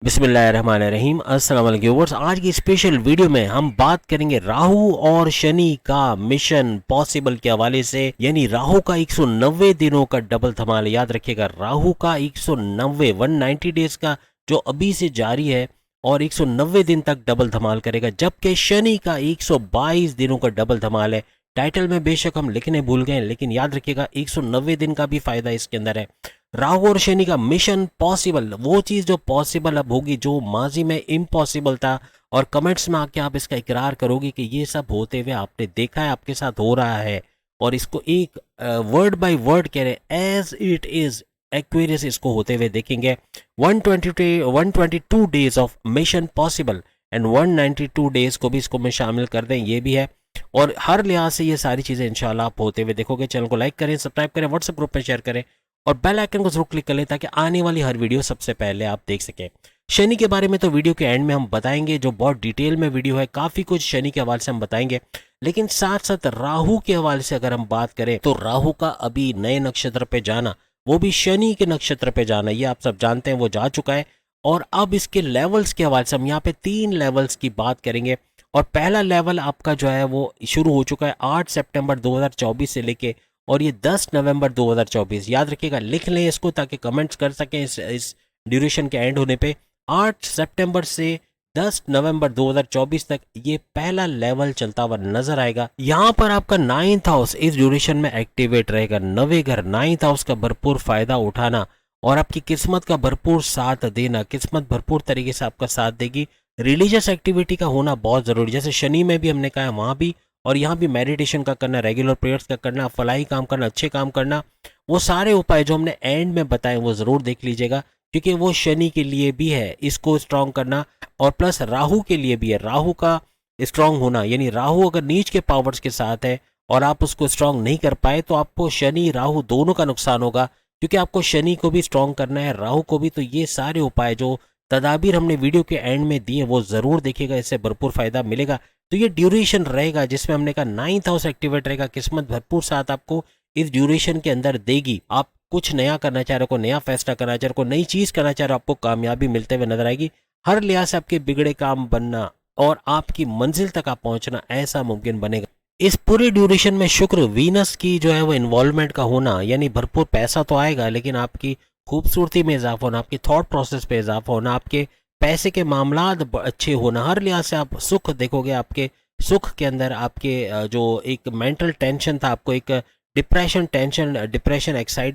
बिस्मिल्लाहिर्रहमानिर्रहीम। अस्सलाम वालेकुम व्यूअर्स। आज की स्पेशल वीडियो में हम बात करेंगे राहु और शनि का मिशन पॉसिबल के हवाले से, यानी राहु का 190 दिनों का डबल धमाल। याद रखिएगा, राहु का 190 डेज का जो अभी से जारी है और 190 दिन तक डबल धमाल करेगा, जबकि शनि का 122 दिनों का डबल धमाल है। टाइटल में बेशक हम लिखने भूल गए, लेकिन याद रखिएगा 190 दिन का भी फायदा इसके अंदर है। राहु और शनि का मिशन पॉसिबल, वो चीज जो पॉसिबल अब होगी, जो माजी में इम्पॉसिबल था। और कमेंट्स में आके आप इसका इकरार करोगे कि ये सब होते हुए आपने देखा है, आपके साथ हो रहा है, और इसको एक वर्ड बाय वर्ड कह रहे एज इट इज एक्वेरियस इसको होते हुए देखेंगे। 122 days of mission possible and 192 days को भी इसको में शामिल कर दें, ये भी है। और हर लिहाज से ये सारी चीजें इंशाल्लाह आप होते हुए देखोगे। चैनल को लाइक करें, सब्सक्राइब करें, व्हाट्सएप ग्रुप में शेयर करें और बेल आइकन को जरूर क्लिक कर लें ताकि आने वाली हर वीडियो सबसे पहले आप देख सकें। शनि के बारे में तो वीडियो के एंड में हम बताएंगे, जो बहुत डिटेल में वीडियो है, काफी कुछ शनि के हवाले से हम बताएंगे। लेकिन साथ साथ राहु के हवाले से अगर हम बात करें तो राहु का अभी नए नक्षत्र पे जाना, वो भी शनि के नक्षत्र पे जाना, ये आप सब जानते हैं, वो जा चुका है। और अब इसके लेवल्स के हवाले से हम यहाँ पे 3 लेवल्स की बात करेंगे। और पहला लेवल आपका जो है वो शुरू हो चुका है 8 सितंबर 2024 से लेके, और ये 10 नवंबर 2024। याद रखिएगा, लिख लें इसको ताकि कमेंट्स कर सकें इस ड्यूरेशन के एंड होने पे। 8 सितंबर से 10 नवंबर 2024 तक ये पहला लेवल चलता हुआ नजर आएगा। यहाँ पर आपका 9th हाउस इस ड्यूरेशन में एक्टिवेट रहेगा। नवे घर 9th हाउस का भरपूर फायदा उठाना और आपकी किस्मत का भरपूर साथ देना, किस्मत भरपूर तरीके से आपका साथ देगी। रिलीजियस एक्टिविटी का होना बहुत जरूरी, जैसे शनि में भी हमने कहा है वहां भी, और यहाँ भी मेडिटेशन का करना, रेगुलर प्रेयर्स का करना, फलाही काम करना, अच्छे काम करना, वो सारे उपाय जो हमने एंड में बताए वो जरूर देख लीजिएगा, क्योंकि वो शनि के लिए भी है इसको स्ट्रांग करना, और प्लस राहु के लिए भी है। राहु का स्ट्रांग होना, यानी राहु अगर नीच के पावर्स के साथ है और आप उसको स्ट्रांग नहीं कर पाए तो आपको शनि राहु दोनों का नुकसान होगा, क्योंकि आपको शनि को भी स्ट्रांग करना है, राहु को भी। तो ये सारे उपाय जो तदाबीर हमने वीडियो के एंड में दिए वो जरूर देखिएगा, इससे भरपूर फायदा मिलेगा। तो ये ड्यूरेशन रहेगा जिसमें हमने कहा 9th हाउस एक्टिवेट रहेगा, किस्मत भरपूर साथ आपको इस ड्यूरेशन के अंदर देगी। आप कुछ नया करना चाह रहे हो, नया फैसला करना चाह रहे हो, नई चीज करना चाह रहे हो, आपको कामयाबी मिलते हुए नजर आएगी। हर लिहाज से आपके बिगड़े काम बनना और आपकी मंजिल तक आप पहुंचना ऐसा मुमकिन बनेगा। इस पूरे ड्यूरेशन में शुक्र वीनस की जो है वो इन्वॉल्वमेंट का होना, यानी भरपूर पैसा तो आएगा, लेकिन आपकी खूबसूरती में इजाफा होना, आपकी थॉट प्रोसेस पे इजाफा होना, आपके पैसे के मामलात अच्छे होना, हर लिहाज से आप सुख देखोगे। आपके सुख के अंदर आपके जो एक मेंटल टेंशन था, आपको एक डिप्रेशन,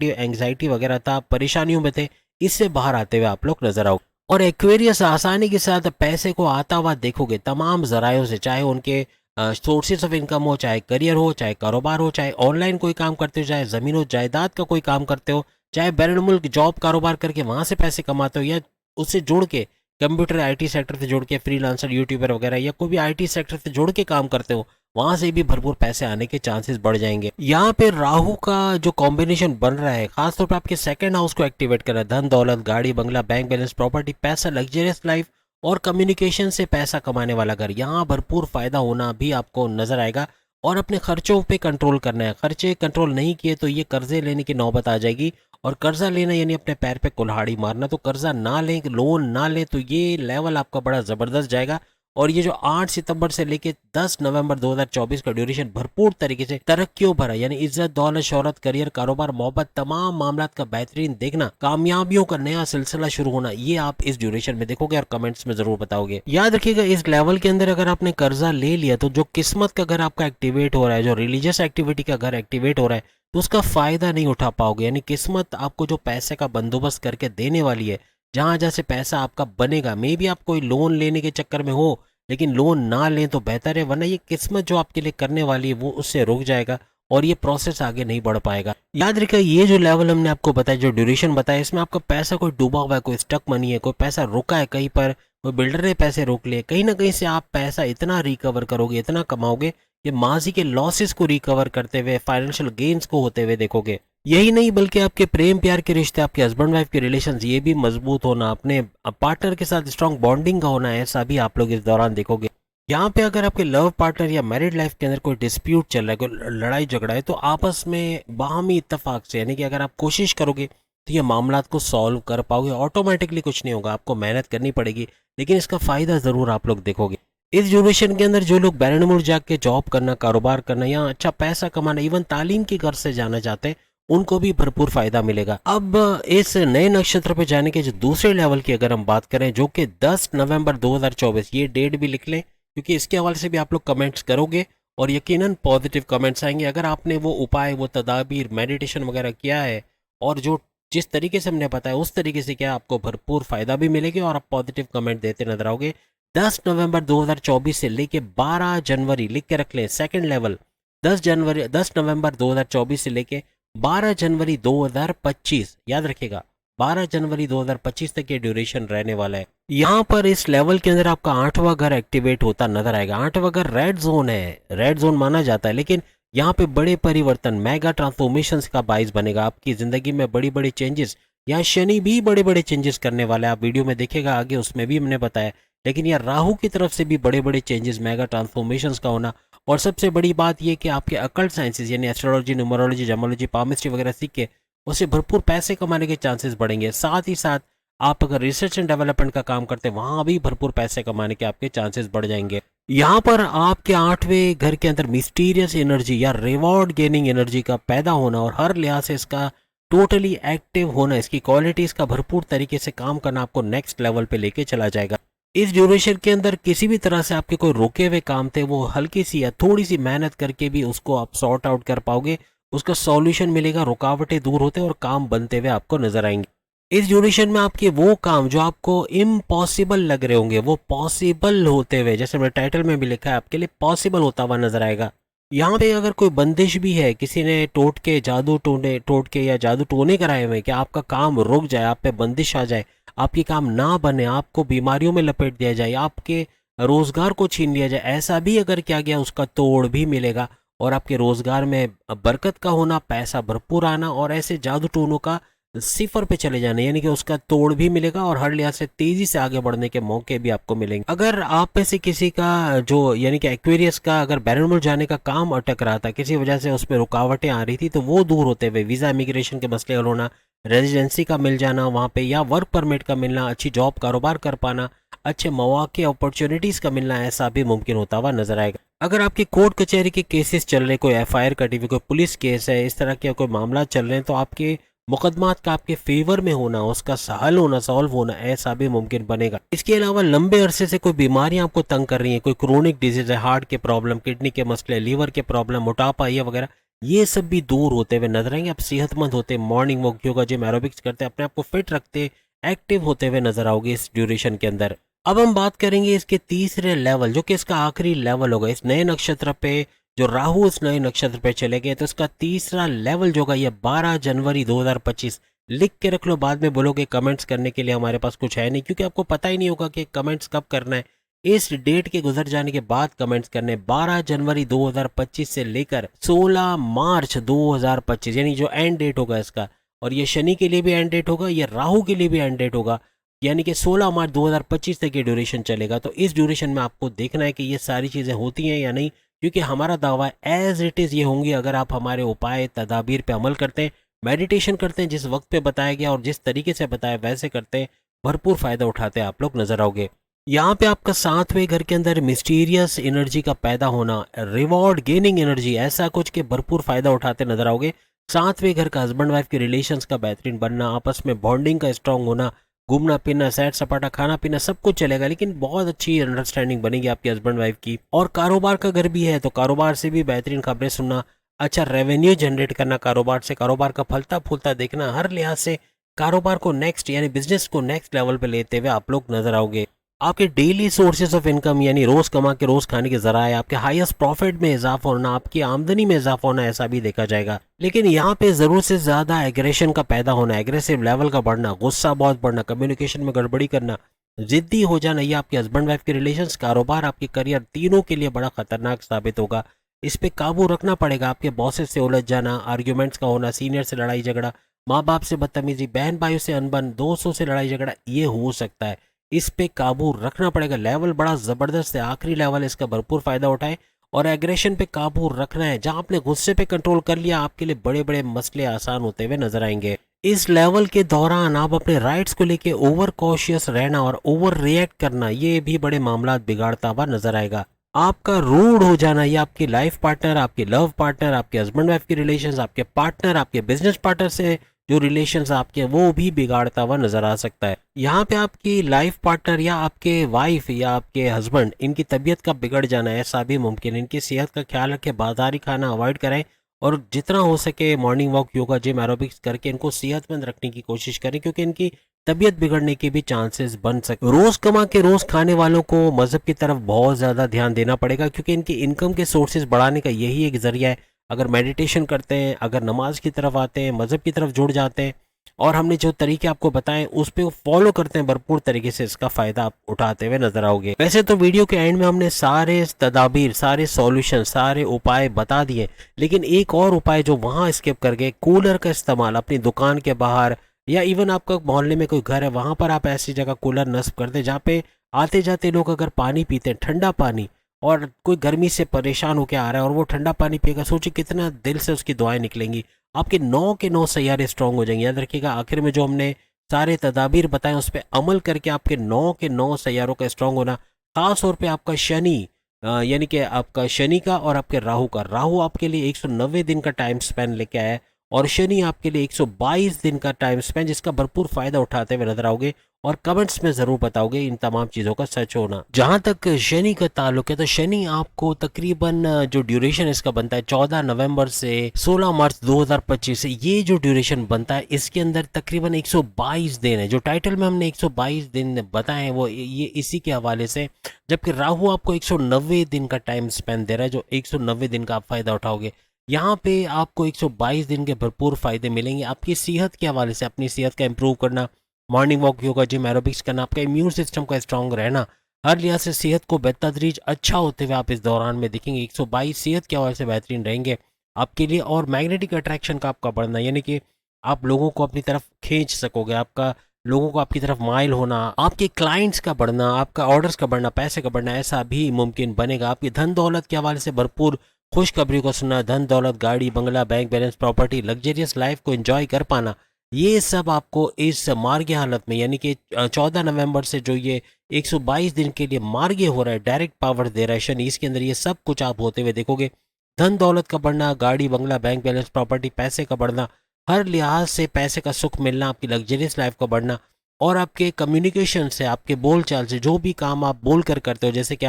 एंग्जाइटी वगैरह था, परेशानियों में थे, इससे बाहर आते हुए आप लोग नजर आओगे। और एक्वेरियस आसानी के साथ पैसे को आता हुआ देखोगे तमाम जरायों से, चाहे उनके सोर्सेज ऑफ इनकम हो, चाहे करियर हो, चाहे कारोबार हो, चाहे ऑनलाइन कोई काम करते हो, चाहे जमीन जायदाद का कोई काम करते हो, चाहे बैरून मुल्क जॉब कारोबार करके वहां से पैसे कमाते हो, या उससे जुड़ के कंप्यूटर आईटी सेक्टर से जुड़ के फ्रीलांसर, यूट्यूबर वगैरह, या कोई भी आईटी सेक्टर से जुड़ के काम करते हो, वहां से भी भरपूर पैसे आने के चांसेस बढ़ जाएंगे। यहाँ पे राहु का जो कॉम्बिनेशन बन रहा है, खासतौर पर आपके सेकंड हाउस को एक्टिवेट कर रहा है। धन दौलत, गाड़ी बंगला, बैंक बैलेंस, प्रॉपर्टी, पैसा, लग्जरियस लाइफ और कम्युनिकेशन से पैसा कमाने वाला घर, यहाँ भरपूर फायदा होना भी आपको नजर आएगा। और अपने खर्चों पे कंट्रोल करना है, खर्चे कंट्रोल नहीं किए तो ये कर्जे लेने की नौबत आ जाएगी। और कर्जा लेना यानी अपने पैर पे कुल्हाड़ी मारना, तो कर्जा ना लें, लोन ना लें, तो ये लेवल आपका बड़ा जबरदस्त जाएगा। और ये जो 8 सितंबर से लेके 10 नवंबर 2024 का ड्यूरेशन भरपूर तरीके से तरक्कियों भरा, यानी इज्जत, दौलत, शोहरत, करियर, कारोबार, मोहब्बत, तमाम मामलात का बेहतरीन देखना, कामयाबियों का नया सिलसिला शुरू होना, ये आप इस ड्यूरेशन में देखोगे और कमेंट्स में जरूर बताओगे। याद रखिएगा, इस लेवल के अंदर अगर आपने कर्जा ले लिया तो जो किस्मत का घर आपका एक्टिवेट हो रहा है, जो रिलीजियस एक्टिविटी का घर एक्टिवेट हो रहा है, तो उसका फायदा नहीं उठा पाओगे। यानी किस्मत आपको जो पैसे का बंदोबस्त करके देने वाली है, जहां जहां से पैसा आपका बनेगा, मे भी आप कोई लोन लेने के चक्कर में हो, लेकिन लोन ना लें तो बेहतर है, वरना ये किस्मत जो आपके लिए करने वाली है वो उससे रुक जाएगा और ये प्रोसेस आगे नहीं बढ़ पाएगा। याद रखिए, ये जो लेवल हमने आपको बताया, जो ड्यूरेशन बताया, इसमें आपका पैसा कोई डूबा हुआ है, कोई स्टक मनी है, कोई पैसा रुका है कहीं पर, कोई बिल्डर ने पैसे रोक लिए, कहीं ना कहीं से आप पैसा इतना रिकवर करोगे, इतना कमाओगे, ये माजी के लॉसेस को रिकवर करते हुए, फाइनेंशियल गेन्स को होते हुए देखोगे। यही नहीं बल्कि आपके प्रेम प्यार के रिश्ते, आपके हस्बैंड वाइफ के रिलेशंस, ये भी मजबूत होना, अपने पार्टनर के साथ स्ट्रॉन्ग बॉन्डिंग का होना, ऐसा भी आप लोग इस दौरान देखोगे। यहाँ पे अगर आपके लव पार्टनर या मैरिड लाइफ के अंदर कोई डिस्प्यूट चल रहा है, कोई लड़ाई झगड़ा है, तो आपस में बाहमी इत्तेफाक से, यानी कि अगर आप कोशिश करोगे तो ये मामलात को सॉल्व कर पाओगे। ऑटोमेटिकली कुछ नहीं होगा, आपको मेहनत करनी पड़ेगी, लेकिन इसका फ़ायदा ज़रूर आप लोग देखोगे। इस ड्यूरेशन के अंदर जो लोग बैरनमुर जाके जॉब करना, कारोबार करना या अच्छा पैसा कमाना, इवन तालीम की गर्ज से जाना चाहते हैं, उनको भी भरपूर फायदा मिलेगा। अब इस नए नक्षत्र पे जाने के जो दूसरे लेवल की अगर हम बात करें, जो कि 10 नवंबर 2024, ये डेट भी लिख लें क्योंकि इसके हवाले से भी आप लोग कमेंट्स करोगे और यकीनन पॉजिटिव कमेंट्स आएंगे। अगर आपने वो उपाय, वो तदाबीर, मेडिटेशन वगैरह किया है और जो जिस तरीके से हमने बताया उस तरीके से क्या, आपको भरपूर फायदा भी मिलेगा और आप पॉजिटिव कमेंट देते नजर आओगे। 10 नवंबर 2024 से लेके 12 जनवरी, लिख के रख लें सेकंड लेवल, 10 नवंबर 2024 से लेके 12 जनवरी 2025, याद रखिएगा 12 जनवरी 2025 तक ये ड्यूरेशन रहने वाला है। यहाँ पर इस लेवल के अंदर आपका 8वां घर एक्टिवेट होता नजर आएगा। 8वां घर रेड जोन है, रेड जोन माना जाता है, लेकिन यहाँ पे बड़े परिवर्तन, मेगा ट्रांसफॉर्मेशन का बाइस बनेगा आपकी जिंदगी में, बड़ी बड़ी चेंजेस। यहाँ शनि भी बड़े बड़े चेंजेस करने वाला है, आप वीडियो में देखेगा आगे, उसमें भी हमने बताया। लेकिन यह राहु की तरफ से भी बड़े बड़े चेंजेस, मेगा ट्रांसफॉर्मेशन का होना। और सबसे बड़ी बात यह कि आपके अकल्ट साइंसेज यानी एस्ट्रोलॉजी, न्यूमरोलॉजी, जेमोलॉजी, पामिस्ट्री वगैरह सीख के उससे भरपूर पैसे कमाने के चांसेस बढ़ेंगे। साथ ही साथ आप अगर रिसर्च एंड डेवलपमेंट का काम करते हैं, वहां भी भरपूर पैसे कमाने के आपके चांसेस बढ़ जाएंगे। यहाँ पर आपके 8वें घर के अंदर मिस्टीरियस एनर्जी या रिवॉर्ड गेनिंग एनर्जी का पैदा होना और हर लिहाज से इसका टोटली एक्टिव होना, इसकी क्वालिटीज का भरपूर तरीके से काम करना आपको नेक्स्ट लेवल पे लेके चला जाएगा। इस ड्यूरेशन के अंदर किसी भी तरह से आपके कोई रुके हुए काम थे, वो हल्की सी या थोड़ी सी मेहनत करके भी उसको आप सॉर्ट आउट कर पाओगे, उसका सॉल्यूशन मिलेगा, रुकावटें दूर होते और काम बनते हुए आपको नजर आएंगे। इस ड्यूरेशन में आपके वो काम जो आपको इम्पॉसिबल लग रहे होंगे, वो पॉसिबल होते हुए, जैसे मेरे टाइटल में भी लिखा है, आपके लिए पॉसिबल होता हुआ नजर आएगा। यहाँ पे अगर कोई बंदिश भी है, किसी ने टोट के या जादू टोने कराए हुए कि आपका काम रुक जाए, आप पे बंदिश आ जाए, आपके काम ना बने, आपको बीमारियों में लपेट दिया जाए, आपके रोजगार को छीन लिया जाए, ऐसा भी अगर किया गया, उसका तोड़ भी मिलेगा और आपके रोजगार में बरकत का होना, पैसा भरपूर आना और ऐसे जादू टोनों का सिफर पे चले जाने, यानी कि उसका तोड़ भी मिलेगा और हर लिहाज से तेजी से आगे बढ़ने के मौके भी आपको मिलेंगे। अगर आप में से किसी का जो यानी कि एक्वेरियस का अगर बैरनमुर जाने का काम अटक रहा था, किसी वजह से उसमें रुकावटें आ रही थी, तो वो दूर होते हुए वीजा इमिग्रेशन के मसले हल होना, रेजिडेंसी का मिल जाना वहाँ पे या वर्क परमिट का मिलना, अच्छी जॉब कारोबार कर पाना, अच्छे मौके अपॉर्चुनिटीज का मिलना, ऐसा भी मुमकिन होता हुआ नजर आएगा। अगर आपके कोर्ट कचहरी के केसेस चल रहे, कोई एफआईआर कटी हुई, कोई पुलिस केस है, इस तरह के कोई मामला चल रहे हैं, तो आपके मुकदमात का आपके फेवर में होना, उसका हल होना, सॉल्व होना, ऐसा भी मुमकिन बनेगा। इसके अलावा लंबे अरसे से कोई बीमारियां आपको तंग कर रही हैं, कोई क्रोनिक डिजीज है, हार्ट के प्रॉब्लम, किडनी के मसले, लीवर के प्रॉब्लम, मोटापा ये वगैरह, ये सब भी दूर होते हुए नजर आएंगे। आप सेहतमंद होते, morning walk, yoga, gym, aerobics करते, अपने आप को फिट रखते, एक्टिव होते हुए नजर आओगे इस ड्यूरेशन के अंदर। अब हम बात करेंगे इसके तीसरे लेवल, जो कि इसका आखिरी लेवल होगा इस नए नक्षत्र पे। जो राहु इस नए नक्षत्र पे चले गए, तो इसका तीसरा लेवल जो होगा ये 12 जनवरी 2025, लिख के रख लो, बाद में बोलोगे कमेंट्स करने के लिए हमारे पास कुछ है नहीं, क्योंकि आपको पता ही नहीं होगा कि कमेंट्स कब करना है। इस डेट के गुजर जाने के बाद कमेंट्स करने, 12 जनवरी 2025 से लेकर 16 मार्च 2025, यानी जो एंड डेट होगा इसका, और ये शनि के लिए भी एंड डेट होगा, ये राहु के लिए भी एंड डेट होगा, यानी कि 16 मार्च 2025 तक ये ड्यूरेशन चलेगा। तो इस ड्यूरेशन में आपको देखना है कि ये सारी चीज़ें होती हैं या नहीं, क्योंकि हमारा दावा एज इट इज़ ये होंगी अगर आप हमारे उपाय तदाबीर पे अमल करते हैं, मेडिटेशन करते हैं, जिस वक्त पे बताया गया और जिस तरीके से बताया वैसे करते हैं, भरपूर फ़ायदा उठाते हैं, आप लोग नजर आओगे। यहाँ पे आपका 7वें घर के अंदर मिस्टीरियस एनर्जी का पैदा होना, रिवॉर्ड गेनिंग एनर्जी, ऐसा कुछ के भरपूर फ़ायदा उठाते नजर आओगे। 7वें घर का हस्बैंड वाइफ के रिलेशंस का बेहतरीन बनना, आपस में बॉन्डिंग का स्ट्रांग होना, घूमना फिरना, सैर सपाटा, खाना पीना सब कुछ चलेगा, लेकिन बहुत अच्छी अंडरस्टैंडिंग बनेगी आपके हस्बैंड वाइफ की। और कारोबार का घर भी है, तो कारोबार से भी बेहतरीन खबरें सुनना, अच्छा रेवेन्यू जनरेट करना कारोबार से, कारोबार का फलता फूलता देखना, हर लिहाज से कारोबार को नेक्स्ट यानी बिजनेस को नेक्स्ट लेवल पे लेते हुए आप लोग नजर आओगे। आपके डेली सोर्सेज ऑफ इनकम यानी रोज कमा के रोज खाने के जराए, आपके हाईएस्ट प्रॉफिट में इजाफा होना, आपकी आमदनी में इजाफा होना, ऐसा भी देखा जाएगा। लेकिन यहाँ पे जरूरत से ज्यादा एग्रेशन का पैदा होना, एग्रेसिव लेवल का बढ़ना, गुस्सा बहुत बढ़ना, कम्युनिकेशन में गड़बड़ी करना, जिद्दी हो जाना, ये आपके हस्बैंड वाइफ के रिलेशंस, कारोबार, आपके करियर, तीनों के लिए बड़ा खतरनाक साबित होगा। इस पे काबू रखना पड़ेगा। आपके बॉसेस से उलझ जाना, आर्ग्यूमेंट्स का होना, सीनियर से लड़ाई झगड़ा, माँ बाप से बदतमीजी, बहन भाइयों से अनबन, दोस्तों से लड़ाई झगड़ा, ये हो सकता है। इस पे काबू रखना पड़ेगा। लेवल बड़ा जबरदस्त है, आखिरी लेवल, इसका भरपूर फायदा उठाए और एग्रेशन पे काबू रखना है। जहां आपने गुस्से पे कंट्रोल कर लिया, आपके लिए बड़े बड़े मसले आसान होते हुए नजर आएंगे। इस लेवल के दौरान आप अपने राइट्स को लेके ओवर कॉशियस रहना और ओवर रिएक्ट करना, ये भी बड़े मामला बिगाड़ता हुआ नजर आएगा। आपका रूड हो जाना, या आपकी लाइफ पार्टनर, आपके लव पार्टनर, आपके हस्बैंड वाइफ के रिलेशंस, आपके पार्टनर, आपके बिजनेस पार्टनर से जो रिलेशंस आपके, वो भी बिगाड़ता हुआ नजर आ सकता है। यहाँ पे आपकी लाइफ पार्टनर या आपके वाइफ या आपके हस्बैंड, इनकी तबीयत का बिगड़ जाना ऐसा भी मुमकिन है। इनकी सेहत का ख्याल रखें, बाजारी खाना अवॉइड करें और जितना हो सके morning walk, yoga, gym, aerobics करके इनको सेहतमंद रखने की कोशिश करें, क्योंकि इनकी तबीयत बिगड़ने के भी चांसेस बन सकते। रोज कमा के रोज खाने वालों को मजहब की तरफ बहुत ज्यादा ध्यान देना पड़ेगा, क्योंकि इनकी इनकम के सोर्सेज बढ़ाने का यही एक जरिया है। अगर मेडिटेशन करते हैं, अगर नमाज की तरफ आते हैं, मजहब की तरफ जुड़ जाते हैं और हमने जो तरीके आपको बताएं उस पर फॉलो करते हैं, भरपूर तरीके से इसका फायदा आप उठाते हुए नजर आओगे। वैसे तो वीडियो के एंड में हमने सारे तदाबीर, सारे सॉल्यूशन, सारे उपाय बता दिए, लेकिन एक और उपाय जो वहां स्किप कर गए, कूलर का इस्तेमाल अपनी दुकान के बाहर या इवन आपका मोहल्ले में कोई घर है वहां पर आप ऐसी जगह कूलर नस्ब कर दे जहाँ पे आते जाते लोग अगर पानी पीते हैं, ठंडा पानी, और कोई गर्मी से परेशान होकर आ रहा है और वो ठंडा पानी पिएगा, सोचिए कितना दिल से उसकी दुआएं निकलेंगी। आपके 9 के 9 सैयारे स्ट्रांग हो जाएंगे। याद रखिएगा, आखिर में जो हमने सारे तदाबीर बताए उस पर अमल करके आपके 9 के 9 सैयारों का स्ट्रांग होना, खास तौर पे आपका शनि, यानी कि आपका शनि का और आपके राहु का, राहु आपके लिए 190 दिन का टाइम स्पेन लेके आया है और शनि आपके लिए 122 दिन का टाइम स्पेन, जिसका भरपूर फायदा उठाते हुए नजर आओगे और कमेंट्स में जरूर बताओगे इन तमाम चीजों का सच होना। जहां तक शनि का ताल्लुक है, तो शनि आपको तकरीबन जो ड्यूरेशन इसका बनता है 14 नवंबर से 16 मार्च 2025 से, ये जो ड्यूरेशन बनता है इसके अंदर तकरीबन 122 दिन है। जो टाइटल में हमने 122 दिन बताए हैं वो ये इसी के हवाले से, जबकि राहु आपको 190 दिन का टाइम स्पेन दे रहा है, जो 190 दिन का आप फायदा उठाओगे। यहाँ पे आपको 122 दिन के भरपूर फायदे मिलेंगे। आपकी सेहत के हवाले से, अपनी सेहत का इंप्रूव करना, morning walk, yoga, gym, aerobics करना, आपका इम्यून सिस्टम का स्ट्रांग रहना, हर लिहाज से सेहत को बेतदरीज अच्छा होते हुए आप इस दौरान में दिखेंगे। 122 सेहत के हवाले से बेहतरीन रहेंगे आपके लिए। और मैग्नेटिक अट्रैक्शन का आपका बढ़ना, यानी कि आप लोगों को अपनी तरफ खींच सकोगे, आपका लोगों को आपकी तरफ माइल होना, आपके क्लाइंट्स का बढ़ना, आपका ऑर्डर्स का बढ़ना, पैसे का बढ़ना, ऐसा भी मुमकिन बनेगा। आपकी धन दौलत के हवाले से भरपूर खुशखबरी को सुनना, धन दौलत, गाड़ी, बंगला, bank balance, property, luxurious life को एंजॉय कर पाना, ये सब आपको इस मार्गी हालत में, यानी कि 14 नवंबर से जो ये 122 दिन के लिए मार्गी हो रहा है, डायरेक्ट पावर दे रहा है शनि, इसके अंदर ये सब कुछ आप होते हुए देखोगे। धन दौलत का बढ़ना, गाड़ी, बंगला, बैंक बैलेंस, प्रॉपर्टी, पैसे का बढ़ना, हर लिहाज से पैसे का सुख मिलना, आपकी लग्जरियस लाइफ का बढ़ना, और आपके कम्युनिकेशन से, आपके बोल चाल से, जो भी काम आप बोल कर करते हो, जैसे कि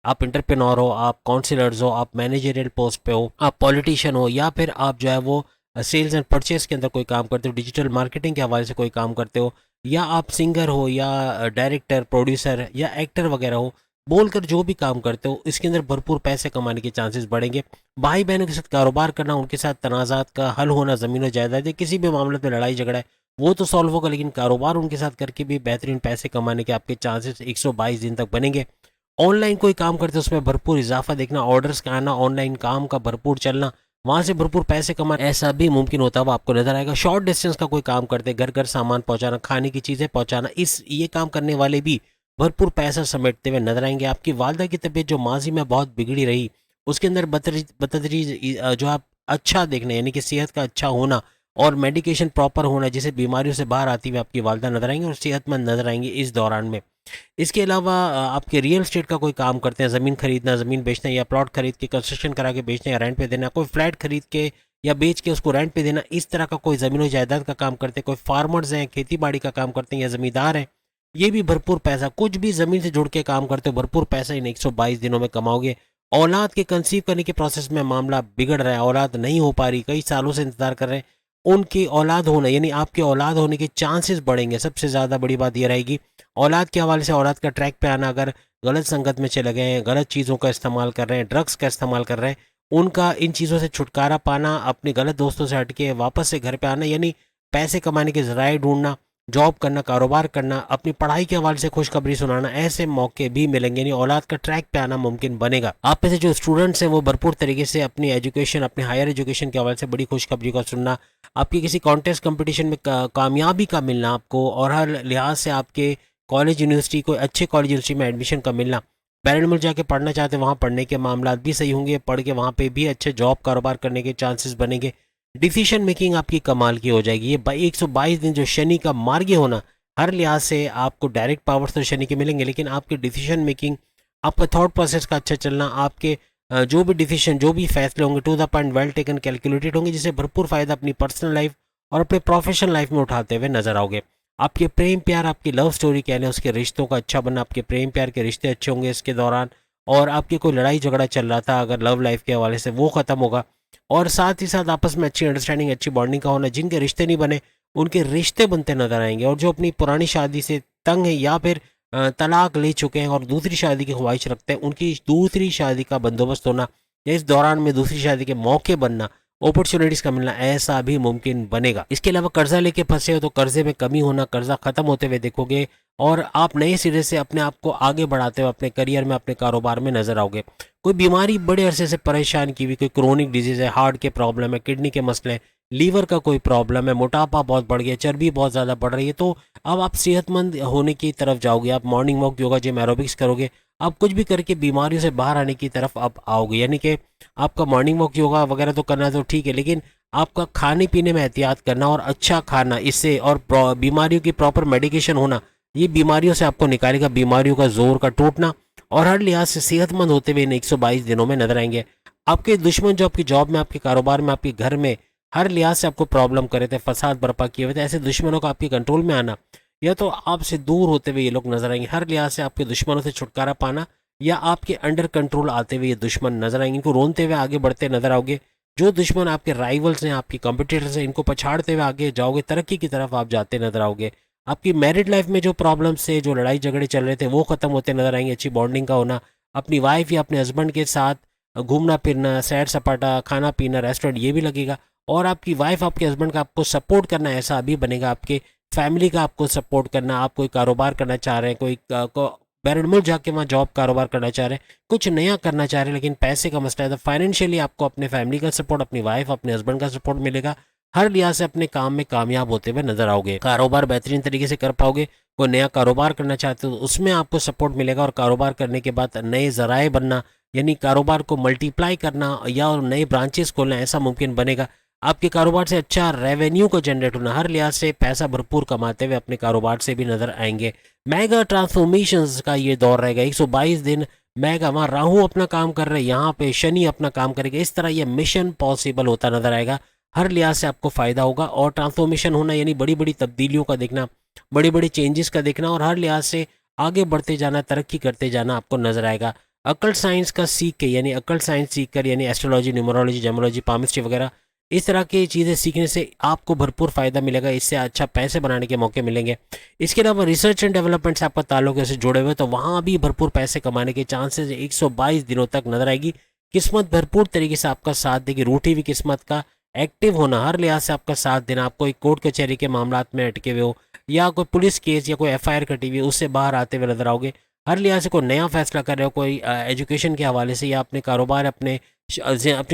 आप इंटरप्रेन्योर हो, आप काउंसिलर्स हो, आप मैनेजरियल पोस्ट पे हो, आप पॉलिटिशियन हो, या फिर आप जो है वो सेल्स एंड परचेस के अंदर कोई काम करते हो, डिजिटल मार्केटिंग के हवाले से कोई काम करते हो, या आप सिंगर हो या डायरेक्टर, प्रोड्यूसर या एक्टर वगैरह हो, बोलकर जो भी काम करते हो इसके अंदर भरपूर पैसे कमाने के चांसेस बढ़ेंगे। भाई बहनों के साथ कारोबार करना, उनके साथ तनाज़ात का हल होना, ज़मीन जायदाद, किसी भी मामले में लड़ाई झगड़ा है वो तो सॉल्व होगा, लेकिन कारोबार उनके साथ करके भी बेहतरीन पैसे कमाने के आपके चांसेस 122 दिन तक बनेंगे। ऑनलाइन कोई काम करते हो उसमें भरपूर इजाफा देखना, ऑर्डर्स का आना, ऑनलाइन काम का भरपूर चलना, वहां से भरपूर पैसे कमाना, ऐसा भी मुमकिन होता हुआ आपको नजर आएगा। शॉर्ट डिस्टेंस का कोई काम करते, घर घर सामान पहुंचाना, खाने की चीजें पहुंचाना, ये काम करने वाले भी भरपूर पैसा समेटते हुए नजर आएंगे। आपकी वालदा की तबीयत जो माजी में बहुत बिगड़ी रही, उसके अंदर बतदरीज जो आप अच्छा देखना, यानी कि सेहत का अच्छा होना और मेडिकेशन प्रॉपर होना, जिसे बीमारियों से बाहर आती हुई आपकी वालदा नजर आएंगी और सेहतमंद नजर आएंगी इस दौरान में। इसके अलावा आपके रियल एस्टेट का कोई काम करते हैं, ज़मीन खरीदना, ज़मीन बेचना, या प्लॉट खरीद के कंस्ट्रक्शन करा के बेचना या रेंट पे देना, कोई फ्लैट खरीद के या बेच के उसको रेंट पे देना, इस तरह का कोई ज़मीन जायदाद का काम करते हैं, कोई फार्मर्स हैं, खेती बाड़ी का काम करते हैं या ज़मींदार हैं, ये भी भरपूर पैसा, कुछ भी ज़मीन से जुड़ के काम करते हो, भरपूर पैसा इन 122 दिनों में कमाओगे। औलाद के कंसीव करने के प्रोसेस में मामला बिगड़ रहा है, औलाद नहीं हो पा रही, कई सालों से इंतजार कर रहे हैं, उनकी औलाद होना, यानी आपके औलाद होने के चांसेस बढ़ेंगे। सबसे ज़्यादा बड़ी बात यह रहेगी, औलाद के हवाले से औलाद का ट्रैक पे आना, अगर गलत संगत में चले गए हैं, गलत चीज़ों का इस्तेमाल कर रहे हैं, ड्रग्स का इस्तेमाल कर रहे हैं, उनका इन चीज़ों से छुटकारा पाना, अपने गलत दोस्तों से हटके वापस से घर पे आना, यानी पैसे कमाने के जराए ढूंढना, जॉब करना, कारोबार करना, अपनी पढ़ाई के हवाले से खुशखबरी सुनाना, ऐसे मौके भी मिलेंगे, यानी औलाद का ट्रैक पे आना मुमकिन बनेगा। आप में से जो स्टूडेंट्स हैं वो भरपूर तरीके से अपनी एजुकेशन, अपने हायर एजुकेशन के हवाले से बड़ी खुशखबरी का सुनना, आपकी किसी कॉन्टेस्ट कंपटीशन में कामयाबी का मिलना आपको, और हर लिहाज से आपके कॉलेज, यूनिवर्सिटी, कोई अच्छे कॉलेज, यूनिवर्सिटी में एडमिशन का मिलना, बैरन मुल्क जाके पढ़ना चाहते हैं, वहाँ पढ़ने के मामला भी सही होंगे, पढ़ के वहाँ पे भी अच्छे जॉब, कारोबार करने के चांसेस बनेंगे। डिसीजन मेकिंग आपकी कमाल की हो जाएगी। ये 122 दिन जो शनि का मार्गी होना, हर लिहाज से आपको डायरेक्ट पावर्स तो शनि के मिलेंगे, लेकिन आपकी डिसीजन मेकिंग, आपका थॉट प्रोसेस का अच्छा चलना, आपके जो भी डिसीजन, जो भी फैसले होंगे to the point, well taken, calculated होंगे, जिससे भरपूर फायदा अपनी पर्सनल लाइफ और अपने प्रोफेशनल लाइफ में उठाते हुए नजर आओगे। आपके प्रेम प्यार, आपकी लव स्टोरी कहने उसके रिश्तों का अच्छा बनना, आपके प्रेम प्यार के रिश्ते अच्छे होंगे इसके दौरान। और आपकी कोई लड़ाई झगड़ा चल रहा था अगर लव लाइफ के हवाले से, वो खत्म होगा। और साथ ही साथ आपस में अच्छी अंडरस्टैंडिंग, अच्छी बॉन्डिंग का होना। जिनके रिश्ते नहीं बने उनके रिश्ते बनते नजर आएंगे। और जो अपनी पुरानी शादी से तंग है या फिर तलाक ले चुके हैं और दूसरी शादी की ख्वाहिश रखते हैं, उनकी दूसरी शादी का बंदोबस्त होना या इस दौरान में दूसरी शादी के मौके बनना, अपॉर्चुनिटीज का मिलना, ऐसा भी मुमकिन बनेगा। इसके अलावा कर्जा लेके फंसे हो तो कर्जे में कमी होना, कर्जा खत्म होते हुए देखोगे और आप नए सिरे से अपने आप को आगे बढ़ाते हुए अपने करियर में, अपने कारोबार में नजर आओगे। कोई बीमारी बड़े अरसे से परेशान की हुई, कोई क्रोनिक डिजीज है, हार्ट के प्रॉब्लम है, किडनी के मसले हैं, लीवर का कोई प्रॉब्लम है, मोटापा बहुत बढ़ गया, चर्बी बहुत ज़्यादा बढ़ रही है, तो अब आप सेहतमंद होने की तरफ जाओगे। आप morning walk, yoga, gym, aerobics करोगे, आप कुछ भी करके बीमारियों से बाहर आने की तरफ आप आओगे। यानी कि आपका मॉर्निंग वॉक, योगा वगैरह तो करना तो ठीक है, लेकिन आपका खाने पीने में एहतियात करना और अच्छा खाना, इससे और बीमारियों की प्रॉपर मेडिकेशन होना, ये बीमारियों से आपको निकालेगा। बीमारियों का जोर का टूटना और हर लिहाज से सेहतमंद होते हुए इन 122 दिनों में नजर आएंगे। आपके दुश्मन जो आपकी जॉब में, आपके कारोबार में, आपके घर में हर लिहाज से आपको प्रॉब्लम करे थे, फसाद बर्पा किए हुए थे, ऐसे दुश्मनों का आपके कंट्रोल में आना या तो आपसे दूर होते हुए ये लोग नजर आएंगे। हर लिहाज से आपके दुश्मनों से छुटकारा पाना या आपके अंडर कंट्रोल आते हुए ये दुश्मन नजर आएंगे। इनको रोनते हुए आगे बढ़ते नजर आओगे। जो दुश्मन आपके राइवल्स हैं, आपके कॉम्पिटिटर्स हैं, इनको पछाड़ते हुए आगे जाओगे, तरक्की की तरफ आप जाते नजर आओगे। आपकी मैरिड लाइफ में जो प्रॉब्लम्स थे, जो लड़ाई झगड़े चल रहे थे, वो खत्म होते नजर आएंगे। अच्छी बॉन्डिंग का होना, अपनी वाइफ या अपने हस्बैंड के साथ घूमना फिरना, सैर सपाटा, खाना पीना, रेस्टोरेंट, ये भी लगेगा। और आपकी वाइफ, आपके हस्बैंड का आपको सपोर्ट करना ऐसा अभी बनेगा। आपके फैमिली का आपको सपोर्ट करना, आप कोई कारोबार करना चाह रहे हैं, कोई बैरन मुल्क जाके वहाँ जॉब कारोबार करना चाह रहे हैं, कुछ नया करना चाह रहे हैं, लेकिन पैसे का मसला है, तो फाइनेंशियली आपको अपने फैमिली का सपोर्ट, अपनी वाइफ, अपने हस्बैंड का सपोर्ट मिलेगा। हर लिहाज से अपने काम में कामयाब होते हुए नजर आओगे। कारोबार बेहतरीन तरीके से कर पाओगे। कोई नया कारोबार करना चाहते हो तो उसमें आपको सपोर्ट मिलेगा। और कारोबार करने के बाद नए जराए बनना, यानी कारोबार को मल्टीप्लाई करना या नए ब्रांचेस खोलना, ऐसा मुमकिन बनेगा। आपके कारोबार से अच्छा रेवेन्यू को जनरेट होना, हर लिहाज से पैसा भरपूर कमाते हुए अपने कारोबार से भी नजर आएंगे। मेगा ट्रांसफॉर्मेशंस का ये दौर रहेगा। 122 दिन मेगा, वहाँ राहु अपना काम कर रहे हैं, यहाँ पे शनि अपना काम करेगा। इस तरह ये मिशन पॉसिबल होता नजर आएगा। हर लिहाज से आपको फायदा होगा। और ट्रांसफॉर्मेशन होना यानी बड़ी बड़ी तब्दीलियों का देखना, बड़े बड़े चेंजेस का देखना, और हर लिहाज से आगे बढ़ते जाना, तरक्की करते जाना आपको नजर आएगा। अकल्ट साइंस का सीख के, यानी अकल्ट साइंस सीख कर, यानी एस्ट्रोलॉजी, न्यूमरोलॉजी, जेमोलॉजी, पामिस्ट्री वगैरह, इस तरह की चीज़ें सीखने से आपको भरपूर फायदा मिलेगा। इससे अच्छा पैसे बनाने के मौके मिलेंगे। इसके अलावा रिसर्च एंड डेवलपमेंट से आपका ताल्लुक से जुड़े हुए, तो वहाँ भी भरपूर पैसे कमाने के चांसेस 122 दिनों तक नजर आएगी। किस्मत भरपूर तरीके से आपका साथ देगी। रूठी हुई किस्मत का एक्टिव होना, हर लिहाज से आपका साथ देना। आप कोई कोर्ट कचहरी के मामलात में अटके हुए हो या कोई पुलिस केस या कोई FIR कटी हुई है, उससे बाहर आते हुए नजर आओगे। हर लिहाज से कोई नया फैसला कर रहे हो, कोई एजुकेशन के हवाले से या अपने कारोबार, अपनी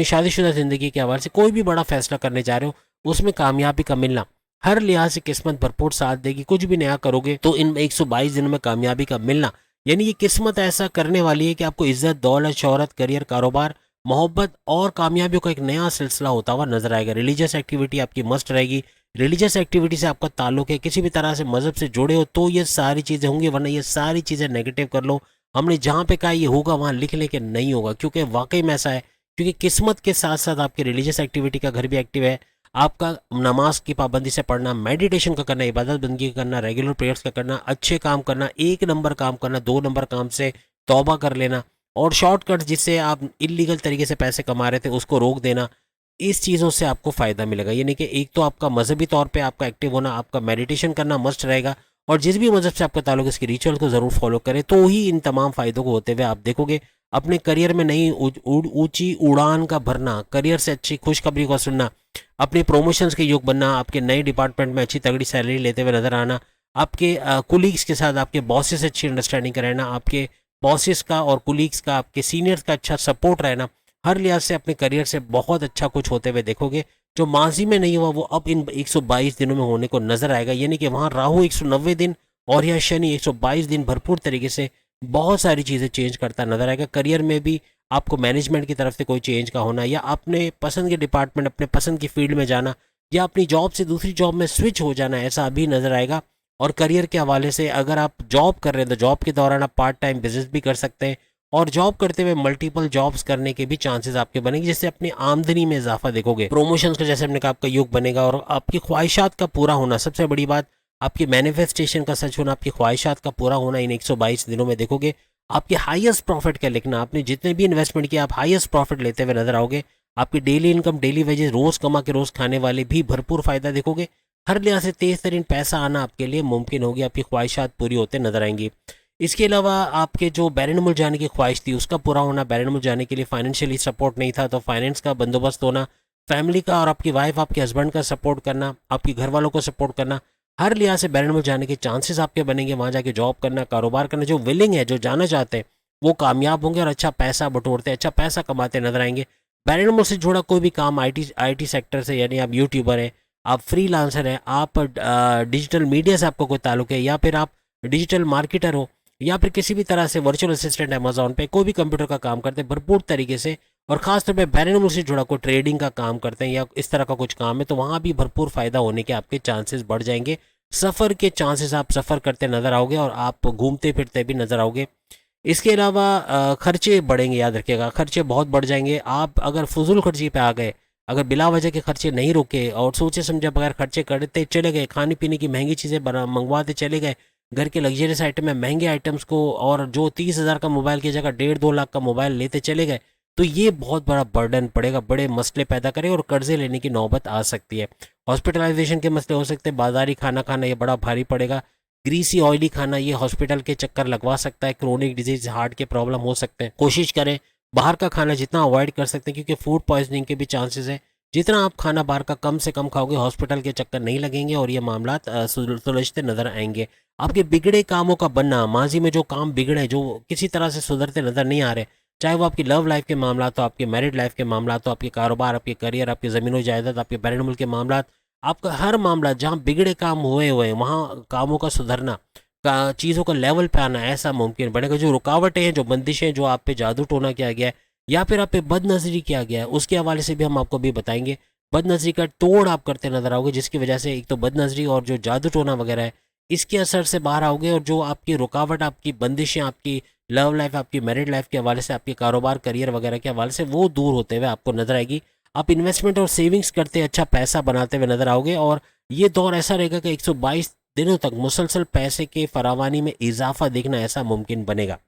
शादीशुदा ज़िंदगी के हवाले से कोई भी बड़ा फैसला करने जा रहे हो, उसमें कामयाबी का मिलना, हर लिहाज से किस्मत भरपूर साथ देगी। कुछ भी नया करोगे तो इन 122 दिनों में कामयाबी का मिलना, यानी ये किस्मत ऐसा करने वाली है कि आपको इज्जत, दौलत, शोहरत, करियर, कारोबार, मोहब्बत और कामयाबियों का एक नया सिलसिला होता हुआ नजर आएगा। रिलीजियस एक्टिविटी आपकी मस्ट रहेगी। रिलीजियस एक्टिविटी से आपका ताल्लुक है, किसी भी तरह से मजहब से जुड़े हो तो ये सारी चीज़ें होंगी, वरना ये सारी चीज़ें नेगेटिव कर लो। हमने जहाँ पे कहा ये होगा वहाँ लिख ले के नहीं होगा, क्योंकि वाकई में ऐसा है। क्योंकि किस्मत के साथ साथ आपकी रिलीजियस एक्टिविटी का घर भी एक्टिव है। आपका नमाज की पाबंदी से पढ़ना, मेडिटेशन का करना, इबादत बंदगी का करना, रेगुलर प्रेयर्स का करना, अच्छे काम करना, 1 नंबर काम करना, 2 नंबर काम से तौबा कर लेना, और शॉर्टकट जिससे आप इलीगल तरीके से पैसे कमा रहे थे उसको रोक देना। इस चीज़ों से आपको फ़ायदा मिलेगा। यानी कि एक तो आपका मजहबी तौर पे आपका एक्टिव होना, आपका मेडिटेशन करना मस्ट रहेगा, और जिस भी मजहब से आपका ताल्लुक है इसके रिचुअल को ज़रूर फॉलो करें, तो ही इन तमाम फ़ायदों को होते हुए आप देखोगे। अपने करियर में नई ऊंची उड़ान का भरना, करियर से अच्छी खुशखबरी को सुनना, अपने प्रमोशंस के योग बनना, आपके नए डिपार्टमेंट में अच्छी तगड़ी सैलरी लेते हुए नजर आना, आपके कुलीग्स के साथ, आपके बॉसेस से अच्छी अंडरस्टैंडिंग का रहना, आपके बॉसेस का और कुलीग्स का, आपके सीनियर्स का अच्छा सपोर्ट रहना, हर लिहाज से अपने करियर से बहुत अच्छा कुछ होते हुए देखोगे। जो माजी में नहीं हुआ वो अब इन 122 दिनों में होने को नजर आएगा। यानी कि वहाँ राहु 190 दिन और यह शनि 122 दिन भरपूर तरीके से बहुत सारी चीज़ें चेंज करता नजर आएगा। करियर में भी आपको मैनेजमेंट की तरफ से कोई चेंज का होना, या अपने पसंद के डिपार्टमेंट, अपने पसंद की फील्ड में जाना, या अपनी जॉब से दूसरी जॉब में स्विच हो जाना, ऐसा अभी नज़र आएगा। और करियर के हवाले से अगर आप जॉब कर रहे हैं तो जॉब के दौरान आप पार्ट टाइम बिजनेस भी कर सकते हैं, और जॉब करते हुए मल्टीपल जॉब्स करने के भी चांसेस आपके बनेंगे, जिससे अपनी आमदनी में इजाफा देखोगे। प्रमोशंस का जैसे हमने कहा आपका युग बनेगा, और आपकी ख्वाहिशात का पूरा होना, सबसे बड़ी बात आपकी मैनिफेस्टेशन का सच होना, आपकी ख्वाहिशात का पूरा होना इन 122 दिनों में देखोगे। आपके हाईएस्ट प्रॉफिट का लिखना, आपने जितने भी इन्वेस्टमेंट किया आप हाईएस्ट प्रॉफिट लेते हुए नजर आओगे। आपकी डेली इनकम, डेली वेजेस, रोज कमा के रोज खाने वाले भी भरपूर फायदा देखोगे। हर लिहाज से तेज तरीन पैसा आना आपके लिए मुमकिन होगी, आपकी ख्वाहिशात पूरी होते नजर आएंगी। इसके अलावा आपके जो बैरन मुल्क जाने की ख्वाहिश थी उसका पूरा होना, बैरन मुल्क जाने के लिए फाइनेंशियली सपोर्ट नहीं था तो फाइनेंस का बंदोबस्त होना, फैमिली का और आपकी वाइफ, आपके हस्बैंड का सपोर्ट करना, आपके घर वालों को सपोर्ट करना, हर लिहाज से बैरन मुल्क जाने के चांसेस आपके बनेंगे। वहाँ जाके जॉब करना, कारोबार करना, जो विलिंग है, जो जाना चाहते हैं वो कामयाब होंगे और अच्छा पैसा बटोरते, अच्छा पैसा कमाते नजर आएंगे। बैरन मुल्क से जुड़ा कोई भी काम आईटी सेक्टर से, यानी आप यूट्यूबर हैं, आप फ्रीलांसर हैं, आप डिजिटल मीडिया से आपको कोई ताल्लुक है, या फिर आप डिजिटल मार्केटर हो, या फिर किसी भी तरह से वर्चुअल असिस्टेंट अमेजोन पे कोई भी कंप्यूटर का काम करते हैं भरपूर तरीके से, और खासतौर पे बैरन मुल्क से जुड़ा कोई ट्रेडिंग का काम करते हैं या इस तरह का कुछ काम है, तो वहाँ भी भरपूर फायदा होने के आपके चांसेस बढ़ जाएंगे। सफ़र के चांसेस, आप सफ़र करते नज़र आओगे और आप घूमते फिरते भी नज़र आओगे। इसके अलावा खर्चे बढ़ेंगे, याद रखिएगा खर्चे बहुत बढ़ जाएंगे। आप अगर फजूल खर्ची पे आ गए, अगर बिला वजह के खर्चे नहीं रुके और सोचे समझे बगैर खर्चे करते चले गए, खाने पीने की महंगी चीज़ें मंगवाते चले गए, घर के लग्जरियस आइटम में महंगे आइटम्स को, और जो 30,000 का मोबाइल की जगह 1.5-2 लाख का मोबाइल लेते चले गए, तो ये बहुत बड़ा बर्डन पड़ेगा, बड़े मसले पैदा करे और कर्जे लेने की नौबत आ सकती है। हॉस्पिटलाइजेशन के मसले हो सकते हैं, बाजारी खाना खाना ये बड़ा भारी पड़ेगा, ग्रीसी ऑयली खाना ये हॉस्पिटल के चक्कर लगवा सकता है, क्रोनिक डिजीज, हार्ट के प्रॉब्लम हो सकते हैं। कोशिश करें बाहर का खाना जितना अवॉइड कर सकते हैं, क्योंकि फूड पॉइजनिंग के भी चांसेस है। जितना आप खाना बाहर का कम से कम खाओगे, हॉस्पिटल के चक्कर नहीं लगेंगे और ये मामला सुलझते नजर आएंगे। आपके बिगड़े कामों का बनना, माजी में जो काम बिगड़े, जो किसी तरह से सुधरते नजर नहीं आ रहे, चाहे वो आपकी लव लाइफ के मामला तो, आपके मैरिड लाइफ के मामला तो, आपके कारोबार, आपके करियर, आपकी ज़मीन जायदाद, आपके बैरन मुल्क के मामला, आपका हर मामला जहाँ बिगड़े काम हुए हुए वहाँ कामों का सुधरना, का चीज़ों का लेवल पे आना ऐसा मुमकिन बनेगा। जो रुकावटें हैं, जो बंदिशें, जो आप पे जादू टोना किया गया है या फिर आप पे बदनजरी किया गया है, उसके हवाले से भी हम आपको भी बताएंगे। बदनजरी का तोड़ आप करते नजर आओगे, जिसकी वजह से एक तो बदनजरी और जो जादू टोना वगैरह है इसके असर से बाहर आओगे, और जो आपकी रुकावट, आपकी बंदिशें, आपकी लव लाइफ, आपकी मैरिड लाइफ के हवाले से, आपके कारोबार, करियर वगैरह के हवाले से, वो दूर होते हुए आपको नजर आएगी। आप इन्वेस्टमेंट और सेविंग्स करते अच्छा पैसा बनाते हुए नजर आओगे, और ये दौर ऐसा रहेगा कि 122 दिनों तक मुसलसल पैसे के फरावानी में इजाफा देखना ऐसा मुमकिन बनेगा।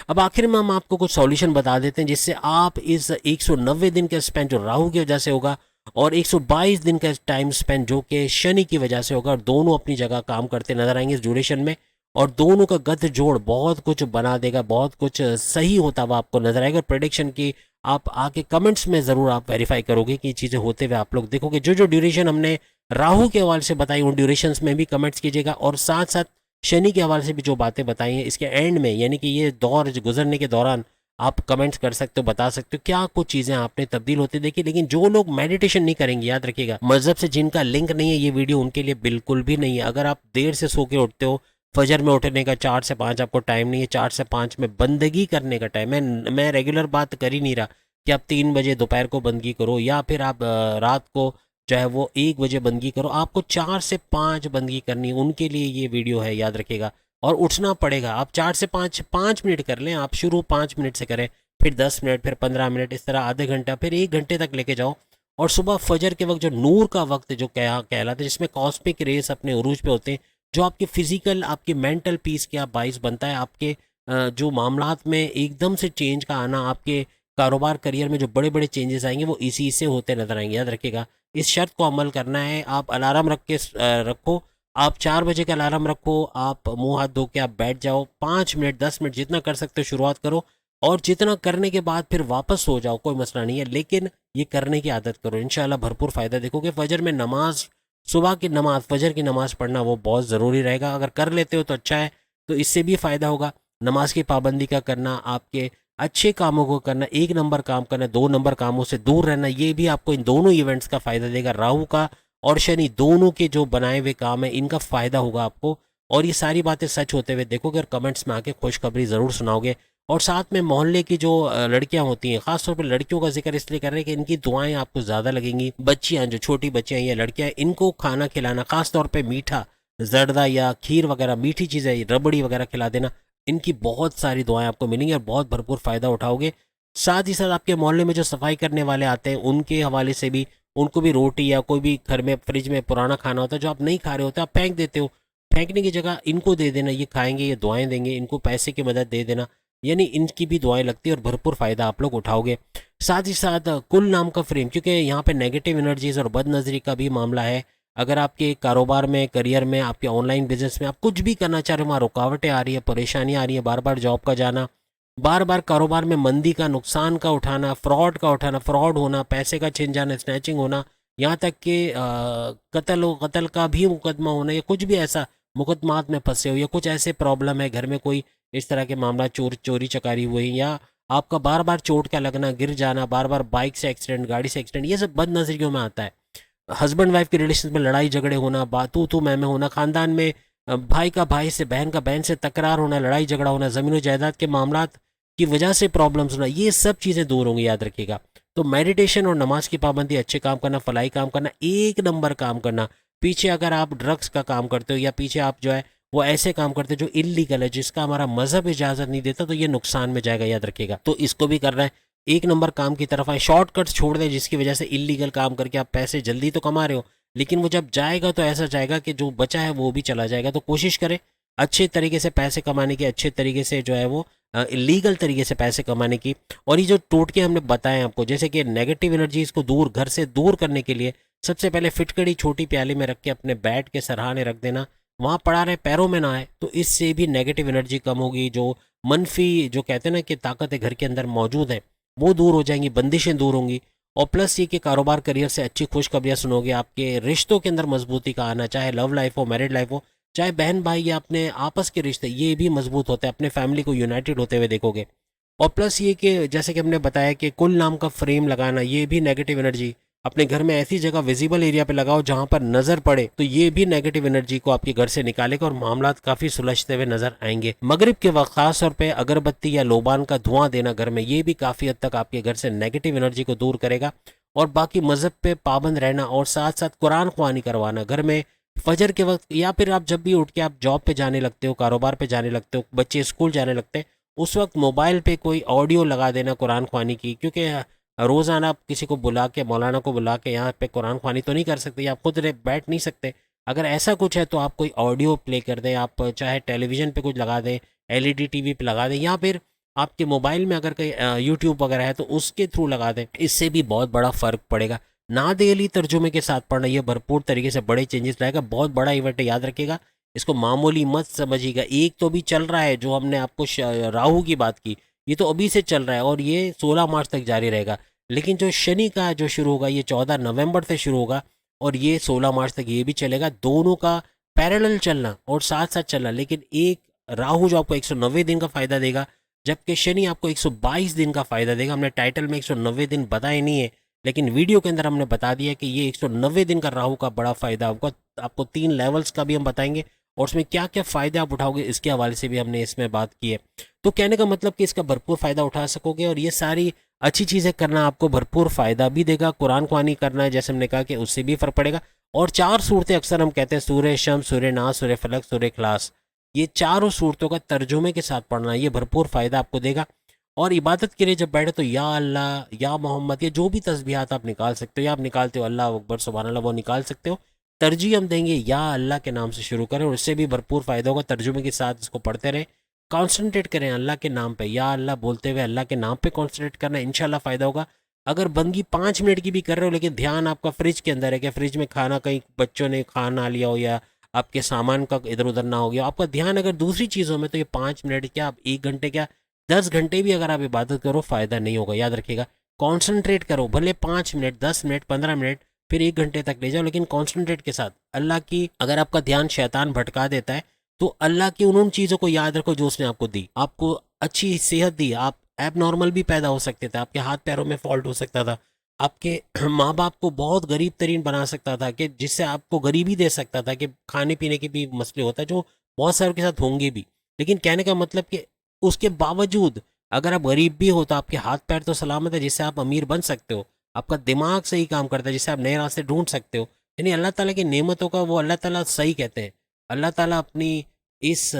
अब आखिर में हम आपको कुछ सॉल्यूशन बता देते हैं जिससे आप इस 190 दिन का स्पेंड जो राहु की वजह से होगा और 122 दिन का टाइम स्पेंड जो कि शनि की वजह से होगा, और दोनों अपनी जगह काम करते नजर आएंगे इस ड्यूरेशन में, और दोनों का गत जोड़ बहुत कुछ बना देगा, बहुत कुछ सही होता हुआ आपको नजर आएगा। प्रेडिक्शन की आप आके कमेंट्स में ज़रूर आप वेरीफाई करोगे कि चीज़ें होते हुए आप लोग देखोगे। जो जो ड्यूरेशन हमने राहु के हवाले से बताई उन ड्यूरेशंस में भी कमेंट्स कीजिएगा, और साथ साथ शनि के हवाले से भी जो बातें बताई हैं इसके एंड में, यानी कि ये दौर गुजरने के दौरान आप कमेंट्स कर सकते हो, बता सकते हो क्या कुछ चीज़ें आपने तब्दील होती देखी। लेकिन जो लोग मेडिटेशन नहीं करेंगे, याद रखिएगा मजहब से जिनका लिंक नहीं है, ये वीडियो उनके लिए बिल्कुल भी नहीं है। अगर आप देर से सो के उठते हो, फजर में उठने का 4 से 5 आपको टाइम नहीं है, 4 से 5 में बंदगी करने का टाइम है। मैं रेगुलर बात कर ही नहीं रहा कि आप 3 बजे दोपहर को बंदगी करो, या फिर आप रात को चाहे वो 1 बजे बंदगी करो, आपको 4 से 5 बंदगी करनी है, उनके लिए ये वीडियो है, याद रखिएगा। और उठना पड़ेगा, आप 4 से 5 मिनट कर लें, आप शुरू 5 मिनट से करें, फिर 10 मिनट, फिर 15 मिनट, इस तरह आधे घंटा, फिर 1 घंटे तक लेके जाओ। और सुबह फजर के वक्त जो नूर का वक्त जो कहलाता है, जिसमें कॉस्मिक रेस अपने उरूज पे होते हैं, जो आपकी फिजिकल, आपकी मेंटल पीस के आप बाइस बनता है, आपके जो मामलात में एकदम से चेंज का आना, आपके कारोबार करियर में जो बड़े बड़े चेंजेस आएंगे वो इसी से होते नजर आएंगे। याद रखिएगा इस शर्त को अमल करना है। आप अलार्म रख के रखो, आप 4 बजे का अलार्म रखो, आप मुंह हाथ धो के आप बैठ जाओ, 5 मिनट 10 मिनट जितना कर सकते हो शुरुआत करो, और जितना करने के बाद फिर वापस सो जाओ, कोई मसला नहीं है, लेकिन ये करने की आदत करो, इंशाल्लाह भरपूर फ़ायदा देखोगे। फजर में नमाज, सुबह की नमाज, फजर की नमाज पढ़ना वो बहुत ज़रूरी रहेगा। अगर कर लेते हो तो अच्छा है, तो इससे भी फ़ायदा होगा। नमाज की पाबंदी का करना, आपके अच्छे कामों को करना, 1 नंबर काम करना, 2 नंबर कामों से दूर रहना, ये भी आपको इन दोनों इवेंट्स का फ़ायदा देगा। राहु का और शनि दोनों के जो बनाए हुए काम है इनका फ़ायदा होगा आपको, और ये सारी बातें सच होते हुए देखोगे और कमेंट्स में आके खुशखबरी ज़रूर सुनाओगे। और साथ में मोहल्ले की जो लड़कियां होती हैं, खासतौर पर लड़कियों का जिक्र इसलिए कर रहे हैं कि इनकी दुआएं आपको ज़्यादा लगेंगी। बच्चियां, जो छोटी बच्चियां या लड़कियां, इनको खाना खिलाना, खासतौर पर मीठा, जर्दा या खीर वगैरह, मीठी चीज़ें, रबड़ी वगैरह खिला देना, इनकी बहुत सारी दुआएं आपको मिलेंगी और बहुत भरपूर फ़ायदा उठाओगे। साथ ही साथ आपके मोहल्ले में जो सफाई करने वाले आते हैं, उनके हवाले से भी, उनको भी रोटी या कोई भी घर में फ्रिज में पुराना खाना होता है जो आप नहीं खा रहे होते, आप फेंक देते हो, फेंकने की जगह इनको दे देना, ये खाएंगे, ये दुआएं देंगे, इनको पैसे की मदद दे देना, यानी इनकी भी दुआएं लगती है और भरपूर फ़ायदा आप लोग उठाओगे। साथ ही साथ कुल नाम का फ्रेम, क्योंकि यहाँ पे नेगेटिव एनर्जीज और बदनजरी का भी मामला है। अगर आपके कारोबार में, करियर में, आपके ऑनलाइन बिजनेस में आप कुछ भी करना चाह रहे हो, वहाँ रुकावटें आ रही है, परेशानी आ रही है, बार बार जॉब का जाना, बार बार कारोबार में मंदी का, नुकसान का उठाना, फ्रॉड का उठाना, फ्रॉड होना, पैसे का छिन जाना, स्नैचिंग होना, यहाँ तक कि कत्ल का भी मुकदमा होना, या कुछ भी ऐसा मुकदमात में फंसे हो, या कुछ ऐसे प्रॉब्लम है घर में, कोई इस तरह के मामला, चोरी चकारी हुई, या आपका बार बार चोट का लगना, गिर जाना, बार बार बाइक से एक्सीडेंट, गाड़ी से एक्सीडेंट, ये सब बदनजरियों में आता है। हस्बैंड वाइफ के रिलेशन में लड़ाई झगड़े होना, बातू तू मैं होना, खानदान में भाई का भाई से, बहन का बहन से तकरार होना, लड़ाई झगड़ा होना, ज़मीन जायदाद के मामला की वजह से प्रॉब्लम्स होना, ये सब चीज़ें दूर होंगी, याद रखिएगा। तो मेडिटेशन और नमाज की पाबंदी, अच्छे काम करना, फलाई काम करना, एक नंबर काम करना। पीछे अगर आप ड्रग्स का काम करते हो, या पीछे आप जो है वो ऐसे काम करते हो जो इलीगल है, जिसका हमारा मजहब इजाज़त नहीं देता, तो ये नुकसान में जाएगा, याद रखिएगा। तो इसको भी करना है, एक नंबर काम की तरफ आए, शॉर्टकट छोड़ दें जिसकी वजह से इलीगल काम करके आप पैसे जल्दी तो कमा रहे हो, लेकिन वो जब जाएगा तो ऐसा जाएगा कि जो बचा है वो भी चला जाएगा। तो कोशिश करें अच्छे तरीके से पैसे कमाने की, अच्छे तरीके से जो है वो इलीगल तरीके से पैसे कमाने की। और ये जो टोटके हमने बताए आपको, जैसे कि नेगेटिव एनर्जीज को दूर, घर से दूर करने के लिए, सबसे पहले फिटकड़ी छोटी प्याली में रख के अपने बेड के सराहने रख देना, वहाँ पड़ा रहे, पैरों में ना आए, तो इससे भी नेगेटिव एनर्जी कम होगी। जो मनफी, जो कहते हैं ना कि ताकतें घर के अंदर मौजूद है, वो दूर हो जाएंगी, बंदिशें दूर होंगी। और प्लस ये कि कारोबार, करियर से अच्छी खुशखबरियाँ सुनोगे, आपके रिश्तों के अंदर मजबूती का आना, चाहे लव लाइफ हो, मैरिड लाइफ हो, चाहे बहन भाई या अपने आपस के रिश्ते, ये भी मजबूत होते हैं, अपने फैमिली को यूनाइटेड होते हुए देखोगे। और प्लस ये कि जैसे कि हमने बताया कि कुल नाम का फ्रेम लगाना, ये भी नेगेटिव एनर्जी, अपने घर में ऐसी जगह विजिबल एरिया पे लगाओ जहां पर नजर पड़े, तो ये भी नेगेटिव एनर्जी को आपके घर से निकालेगा और मामला काफी सुलझते हुए नजर आएंगे। मगरिब के वक्त खास तौर पे अगरबत्ती या लोबान का धुआं देना घर में, ये भी काफी हद तक आपके घर से नेगेटिव एनर्जी को दूर करेगा। और बाकी मजहब पे पाबंद रहना, और साथ साथ कुरान ख्वानी करवाना घर में फजर के वक्त, या फिर आप जब भी उठ के आप जॉब पे जाने लगते हो, कारोबार पे जाने लगते हो, बच्चे स्कूल जाने लगते हैं, उस वक्त मोबाइल पे कोई ऑडियो लगा देना कुरान ख्वानी की, क्योंकि रोज़ाना आप किसी को बुला के, मौलाना को बुला के यहाँ पे कुरान ख्वानी तो नहीं कर सकते, या आप खुद बैठ नहीं सकते। अगर ऐसा कुछ है तो आप कोई ऑडियो प्ले कर दें, आप चाहे टेलीविज़न पे कुछ लगा दें, एलईडी टीवी पे लगा दें, या फिर आपके मोबाइल में अगर कोई यूट्यूब वगैरह है तो उसके थ्रू लगा दें, इससे भी बहुत बड़ा फ़र्क पड़ेगा। नादेली तर्जुमे के साथ पढ़ना, ये भरपूर तरीके से बड़े चेंजेस लाएगा, बहुत बड़ा इवेंट है, याद रखिएगा। इसको मामूली मत समझिएगा। एक तो भी चल रहा है, जो हमने आपको राहु की बात की, ये तो अभी से चल रहा है और ये 16 मार्च तक जारी रहेगा। लेकिन जो शनि का जो शुरू होगा, ये 14 नवंबर से शुरू होगा और ये 16 मार्च तक ये भी चलेगा। दोनों का पैरेलल चलना और साथ साथ चलना, लेकिन एक राहु जो आपको 190 दिन का फायदा देगा, जबकि शनि आपको 122 दिन का फायदा देगा। हमने टाइटल में 190 दिन बताए नहीं है, लेकिन वीडियो के अंदर हमने बता दिया कि ये 190 दिन का राहु का बड़ा फायदा होगा। आपको 3 लेवल्स का भी हम बताएंगे और उसमें क्या क्या फ़ायदे आप उठाओगे, इसके हवाले से भी हमने इसमें बात की है। तो कहने का मतलब कि इसका भरपूर फ़ायदा उठा सकोगे और ये सारी अच्छी चीज़ें करना आपको भरपूर फ़ायदा भी देगा। कुरान ख्वानी करना है, जैसे हमने कहा कि उससे भी फ़र्क पड़ेगा। और 4 सूरतें अक्सर हम कहते हैं, सूरह शम्स, सूरह नास, सूरह फलक, सूरह इखलास, ये चारों सूरतों का तर्जुमे के साथ पढ़ना, ये भरपूर फ़ायदा आपको देगा। और इबादत के लिए जब बैठे तो या अल्लाह, या मोहम्मद, ये जो भी तस्बीहात आप निकाल सकते हो, या आप निकालते हो अल्लाह अकबर, सुभान अल्लाह, वो निकाल सकते हो। तरजीह हम देंगे या अल्लाह के नाम से शुरू करें और इससे भी भरपूर फ़ायदा होगा। तर्जुमे के साथ इसको पढ़ते रहें, कॉन्सेंट्रेट करें अल्लाह के नाम पे, या अल्लाह बोलते हुए अल्लाह के नाम पे कॉन्सेंट्रेट करना, इंशाल्लाह फ़ायदा होगा। अगर बंदगी 5 मिनट की भी कर रहे हो, लेकिन ध्यान आपका फ्रिज के अंदर है कि फ्रिज में खाना कहीं बच्चों ने खा ना लिया हो, या आपके सामान का इधर उधर ना हो गया, आपका ध्यान अगर दूसरी चीज़ों में, तो ये 5 मिनट क्या, आप 1 घंटे क्या, 10 घंटे भी अगर आप इबादत करो, फ़ायदा नहीं होगा। याद रखिएगा, कॉन्सेंट्रेट करो, भले 5 मिनट, 10 मिनट, 15 मिनट, फिर 1 घंटे तक ले जाओ, लेकिन कॉन्सेंट्रेट के साथ अल्लाह की। अगर आपका ध्यान शैतान भटका देता है, तो अल्लाह की उन चीज़ों को याद रखो जो उसने आपको दी। आपको अच्छी सेहत दी, आप एब नॉर्मल भी पैदा हो सकते थे, आपके हाथ पैरों में फॉल्ट हो सकता था, आपके माँ बाप को बहुत गरीब तरीन बना सकता था, कि जिससे आपको गरीबी दे सकता था, कि खाने पीने के भी मसले होता है जो बहुत सारों के साथ होंगे भी। लेकिन कहने का मतलब कि उसके बावजूद अगर आप गरीब भी हो तो आपके हाथ पैर तो सलामत है, जिससे आप अमीर बन सकते हो। आपका दिमाग सही काम करता है, जिससे आप नए रास्ते ढूंढ सकते हो। यानी अल्लाह ताला की नेमतों का वो अल्लाह ताला सही कहते हैं। अल्लाह ताला अपनी इस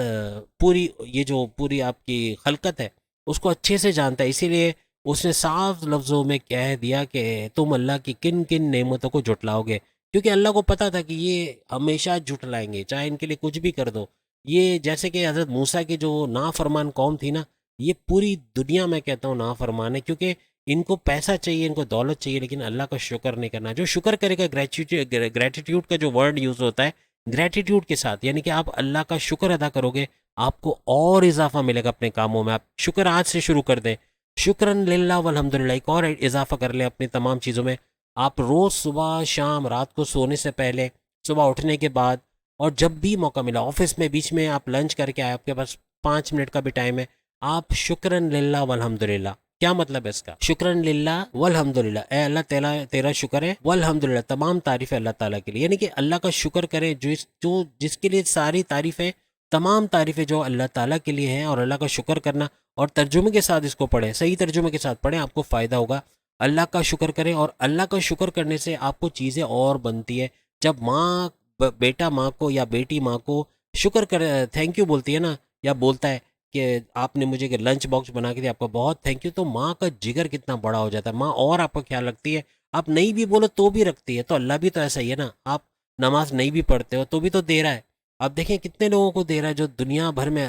पूरी ये जो पूरी आपकी खलकत है उसको अच्छे से जानता है, इसीलिए उसने साफ लफ्ज़ों में कह दिया कि तुम अल्लाह की किन किन नेमतों को जुटलाओगे, क्योंकि अल्लाह को पता था कि ये हमेशा जुटलाएंगे, चाहे इनके लिए कुछ भी कर दो। ये जैसे कि हज़रत मूसा की जो नाफरमान कौम थी ना, ये पूरी दुनिया में कहता हूँ नाफरमान है, क्योंकि इनको पैसा चाहिए, इनको दौलत चाहिए, लेकिन अल्लाह का शुक्र नहीं करना। जो शुक्र करेगा, ग्रेटिट्यूड का जो वर्ड यूज़ होता है, ग्रेटिट्यूड के साथ, यानी कि आप अल्लाह का शुक्र अदा करोगे, आपको और इजाफा मिलेगा अपने कामों में। आप शुक्र आज से शुरू कर दें, शुक्रन लिल्लाह वल्हम्दुलिल्लाह, एक और इजाफा कर लें अपनी तमाम चीज़ों में। आप रोज़ सुबह शाम रात को सोने से पहले, सुबह उठने के बाद, और जब भी मौका मिला, ऑफिस में बीच में आप लंच करके आए, आपके पास 5 मिनट का भी टाइम है, आप शुक्रन लिल्लाह वल्हम्दुलिल्लाह। क्या मतलब है इसका? शुक्रन लिल्लाह वल्हम्दुलिल्लाह, ए अल्लाह तेरा तेरा शुक्र है, वल्हम्दुलिल्लाह तमाम तारीफ है अल्लाह ताला के लिए। यानी कि अल्लाह का शुक्र करें जो जिसके लिए सारी तारीफें, तमाम तारीफें जो अल्लाह ताला के लिए हैं, और अल्लाह का शुक्र करना। और तर्जुमे के साथ इसको पढ़ें, सही तर्जुमे के साथ पढ़ें, आपको फ़ायदा होगा। अल्लाह का शुक्र करें, और अल्लाह का शुक्र करने से आपको चीज़ें और बनती है। जब माँ बेटा माँ को या बेटी माँ को शुक्र कर थैंक यू बोलती है ना, या बोलता है कि आपने मुझे लंच बॉक्स बना के दिया, आपका बहुत थैंक यू, तो माँ का जिगर कितना बड़ा हो जाता है। माँ और आपका ख्याल रखती है, आप नहीं भी बोलो तो भी रखती है। तो अल्लाह भी तो ऐसा ही है ना, आप नमाज नहीं भी पढ़ते हो तो भी तो दे रहा है। आप देखें कितने लोगों को दे रहा है जो दुनिया भर में,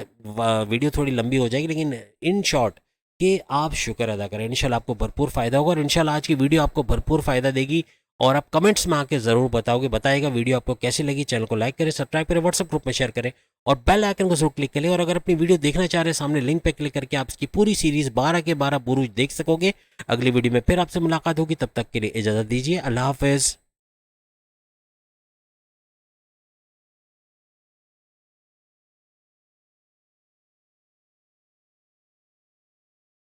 वीडियो थोड़ी लंबी हो जाएगी, लेकिन इन शॉर्ट कि आप शुक्र अदा करें, इंशाल्लाह आपको भरपूर फ़ायदा होगा। और इंशाल्लाह आज की वीडियो आपको भरपूर फ़ायदा देगी, और आप कमेंट्स में आके ज़रूर बताएगा वीडियो आपको कैसी लगी। चैनल को लाइक करें, सब्सक्राइब करें, व्हाट्सएप ग्रुप में शेयर करें, और बेल आइकन को जरूर क्लिक करें। और अगर अपनी वीडियो देखना चाह रहे हैं, सामने लिंक पे क्लिक करके आप इसकी पूरी सीरीज़ 12 के 12 बुरूज देख सकोगे। अगली वीडियो में फिर आपसे मुलाकात होगी, तब तक के लिए इजाज़त दीजिए। अल्लाह हाफिज़।